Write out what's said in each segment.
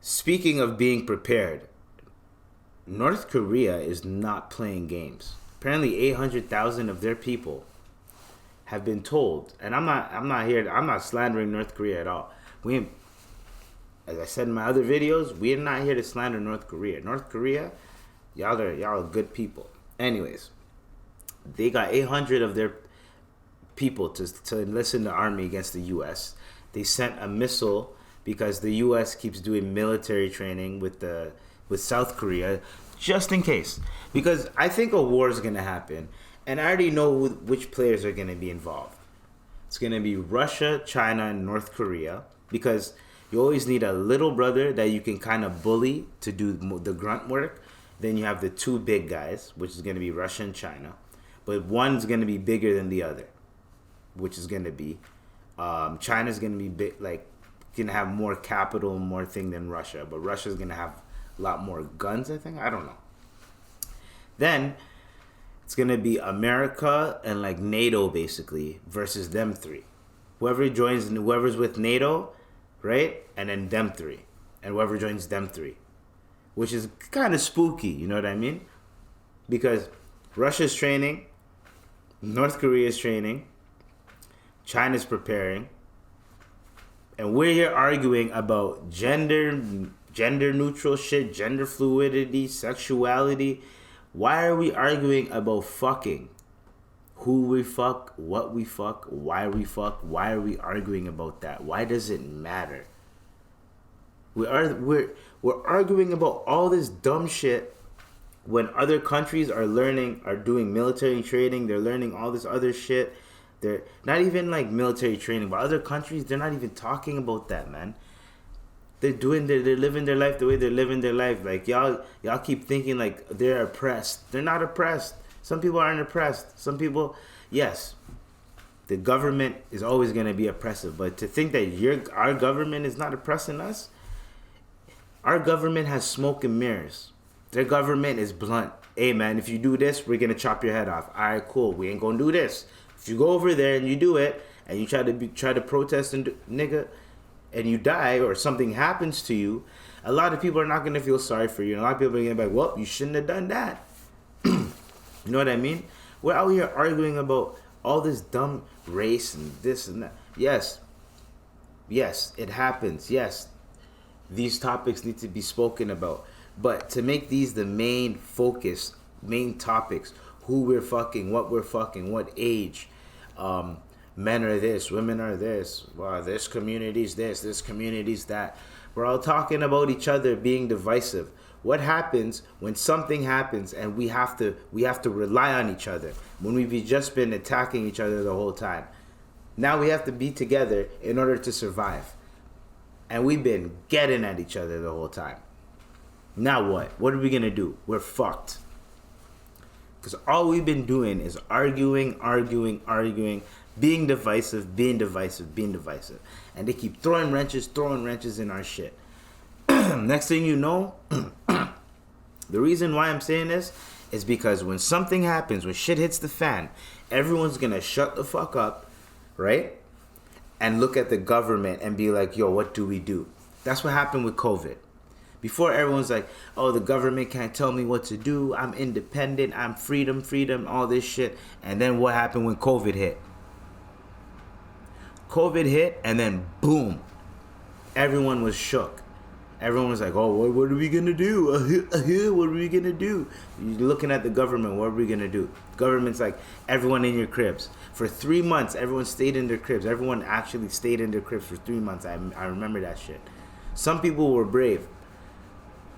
Speaking of being prepared, North Korea is not playing games. Apparently, 800,000 of their people have been told, and I'm not slandering North Korea at all. We, as I said in my other videos, we are not here to slander North Korea. North Korea, y'all are good people. Anyways, they got 800 of their people to enlist in the army against the U.S. They sent a missile because the U.S. keeps doing military training with South Korea, just in case. Because I think a war is gonna happen, and I already know which players are gonna be involved. It's gonna be Russia, China, and North Korea, because you always need a little brother that you can kind of bully to do the grunt work. Then you have the two big guys, which is gonna be Russia and China, but one's gonna be bigger than the other, which is gonna be China's gonna be big, like gonna have more capital, more thing than Russia, but Russia's gonna have a lot more guns, I think. I don't know. Then it's gonna be America and like NATO basically versus them three. Whoever's with NATO, right? And then them three. And whoever joins them three. Which is kind of spooky, you know what I mean? Because Russia's training, North Korea's training, China's preparing, and we're here arguing about gender neutral shit, gender fluidity, sexuality. Why are we arguing about fucking? Who we fuck, what we fuck, why we fuck? Why are we arguing about that? Why does it matter? We're arguing about all this dumb shit when other countries are doing military training, they're learning all this other shit. They're not even like military training, but other countries, they're not even talking about that, man. They're living their life the way they're living their life. Like y'all keep thinking like they're oppressed. They're not oppressed. Some people aren't oppressed. Some people, yes, the government is always gonna be oppressive. But to think that our government is not oppressing us, our government has smoke and mirrors. Their government is blunt. Hey man, if you do this, we're gonna chop your head off. All right, cool. We ain't gonna do this. If you go over there and you do it, and you try to protest and nigga, and you die or something happens to you, a lot of people are not gonna feel sorry for you. And a lot of people are gonna be like, well, you shouldn't have done that. You know what I mean? We're out here arguing about all this dumb race and this and that. Yes, it happens. Yes, these topics need to be spoken about. But to make these the main focus, main topics, who we're fucking, what age, men are this, women are this, wow, this community's this community's that. We're all talking about each other being divisive. What happens when something happens and we have to rely on each other when we've just been attacking each other the whole time? Now we have to be together in order to survive. And we've been getting at each other the whole time. Now what? What are we gonna do? We're fucked. Because all we've been doing is arguing, being divisive. And they keep throwing wrenches in our shit. Next thing you know, the reason why I'm saying this is because when something happens, when shit hits the fan, everyone's gonna shut the fuck up, right? And look at the government and be like, yo, what do we do? That's what happened with COVID. Before, everyone's like, oh, the government can't tell me what to do. I'm independent. I'm freedom, all this shit. And then what happened when COVID hit? COVID hit, and then boom. Everyone was shook. Everyone was like, oh, what are we going to do? What are we going to do? You're looking at the government. What are we going to do? The government's like, everyone in your cribs. For 3 months, everyone stayed in their cribs. Everyone actually stayed in their cribs for 3 months. I remember that shit. Some people were brave.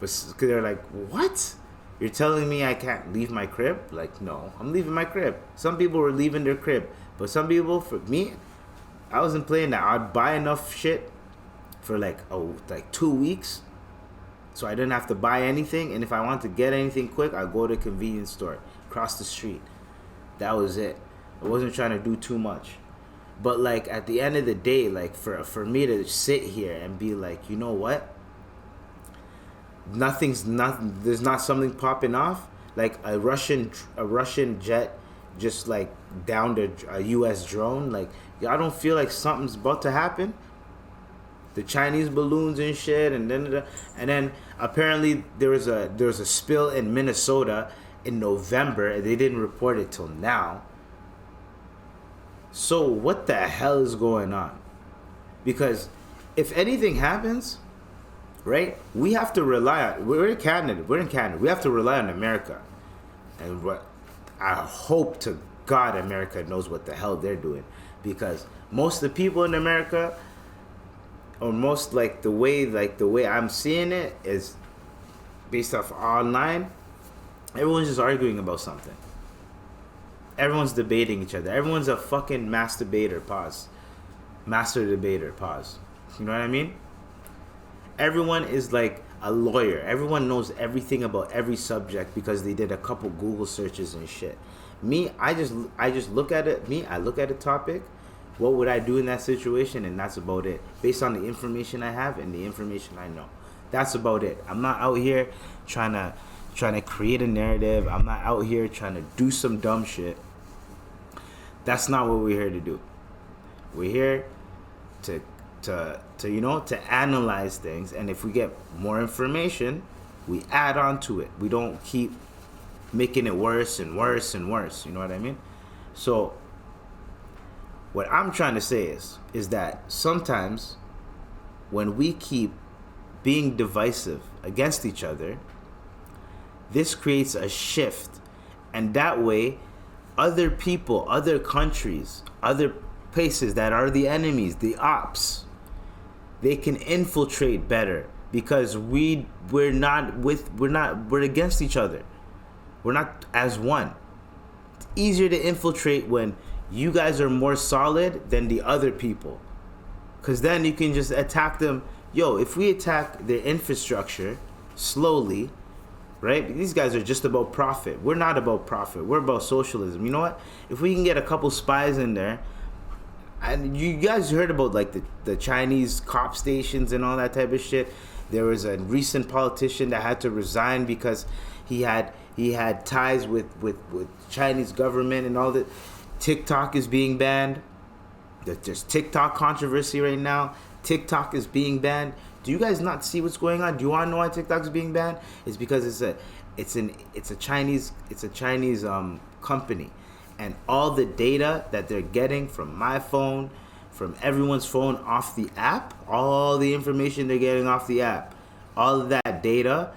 But they're like, what? You're telling me I can't leave my crib? Like, no, I'm leaving my crib. Some people were leaving their crib. But some people, for me, I wasn't playing that. I'd buy enough shit for like 2 weeks. So I didn't have to buy anything. And if I want to get anything quick, I'd go to a convenience store across the street. That was it. I wasn't trying to do too much. But like at the end of the day, like for me to sit here and be like, you know what? There's not something popping off. Like a Russian jet just like downed a US drone. Like, y'all don't feel like something's about to happen? the Chinese balloons and shit, and then apparently there was a spill in Minnesota in November, and they didn't report it till now. So what the hell is going on? Because if anything happens, right, we have to rely on. We're in Canada. We have to rely on America, and what I hope to God America knows what the hell they're doing, because most of the people in America, or most the way I'm seeing it is based off online. Everyone's just arguing about something. Everyone's debating each other. Everyone's a fucking master debater. Pause. You know what I mean? Everyone is like a lawyer. Everyone knows everything about every subject because they did a couple Google searches and shit. Me, I just look at it. I look at a topic. What would I do in that situation? And that's about it. Based on the information I have and the information I know. That's about it. I'm not out here trying to create a narrative. I'm not out here trying to do some dumb shit. That's not what we're here to do. We're here to analyze things, and if we get more information, we add on to it. We don't keep making it worse and worse and worse. You know what I mean? So what I'm trying to say is that sometimes when we keep being divisive against each other, this creates a shift, and that way other people, other countries, other places that are the enemies, the ops, they can infiltrate better because we're against each other. We're not as one. It's easier to infiltrate when you guys are more solid than the other people, because then you can just attack them. Yo, if we attack their infrastructure slowly, right? These guys are just about profit. We're not about profit. We're about socialism. You know what? If we can get a couple spies in there, and you guys heard about the Chinese cop stations and all that type of shit. There was a recent politician that had to resign because he had ties with Chinese government and all that. TikTok is being banned. There's TikTok controversy right now. TikTok is being banned. Do you guys not see what's going on? Do you want to know why TikTok is being banned? It's because it's a Chinese company, and all the data that they're getting from my phone, from everyone's phone off the app, all the information they're getting off the app, all of that data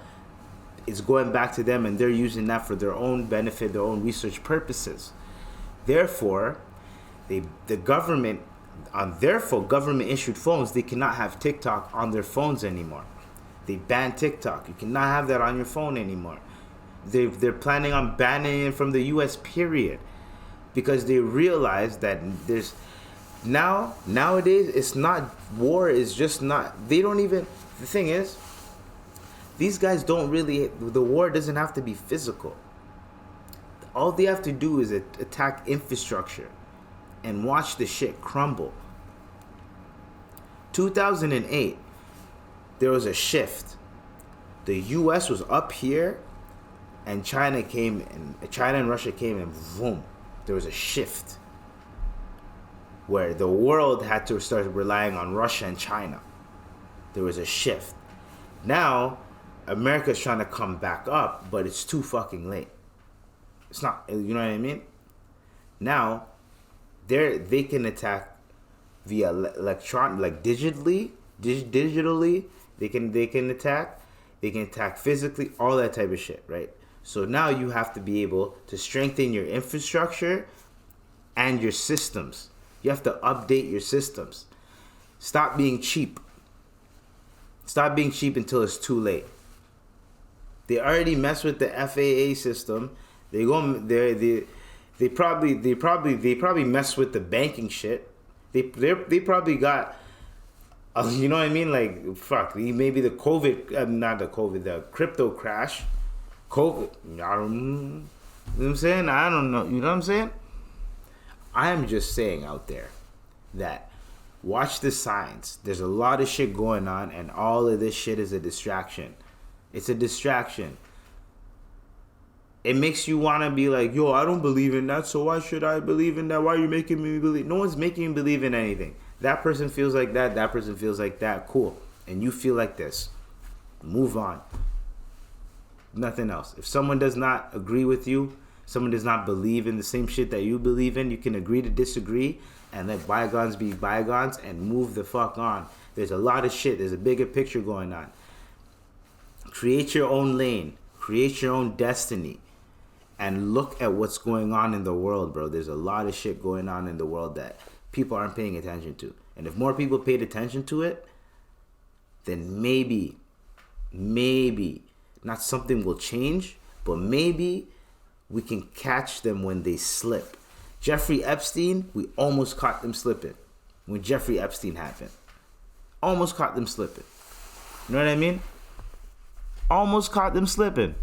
is going back to them, and they're using that for their own benefit, their own research purposes. Therefore, the government issued phones, they cannot have TikTok on their phones anymore. They banned TikTok. You cannot have that on your phone anymore. They're planning on banning it from the US, period. Because they realize that there's nowadays it's not war, is just not, they don't even, the thing is, these guys don't really, the war doesn't have to be physical. All they have to do is attack infrastructure and watch the shit crumble. 2008, there was a shift. The US was up here, and China and Russia came, and boom, there was a shift where the world had to start relying on Russia and China. There was a shift. Now, America's trying to come back up, but it's too fucking late. It's not, you know what I mean? Now, they can attack via digitally. They can attack physically, all that type of shit, right? So now you have to be able to strengthen your infrastructure and your systems. You have to update your systems. Stop being cheap. Stop being cheap until it's too late. They already mess with the FAA system. They probably mess with the banking shit. They probably got, you know what I mean? Like, fuck, maybe the the crypto crash. COVID, I don't, you know what I'm saying? I don't know, you know what I'm saying? I am just saying out there that watch the signs. There's a lot of shit going on, and all of this shit is a distraction. It's a distraction. It makes you want to be like, yo, I don't believe in that, so why should I believe in that? Why are you making me believe? No one's making you believe in anything. That person feels like that. That person feels like that. Cool. And you feel like this. Move on. Nothing else. If someone does not agree with you, someone does not believe in the same shit that you believe in, you can agree to disagree and let bygones be bygones and move the fuck on. There's a lot of shit. There's a bigger picture going on. Create your own lane. Create your own destiny. And look at what's going on in the world, bro. There's a lot of shit going on in the world that people aren't paying attention to. And if more people paid attention to it, then maybe, not something will change, but maybe we can catch them when they slip. Jeffrey Epstein, we almost caught them slipping when Jeffrey Epstein happened. Almost caught them slipping. You know what I mean? Almost caught them slipping.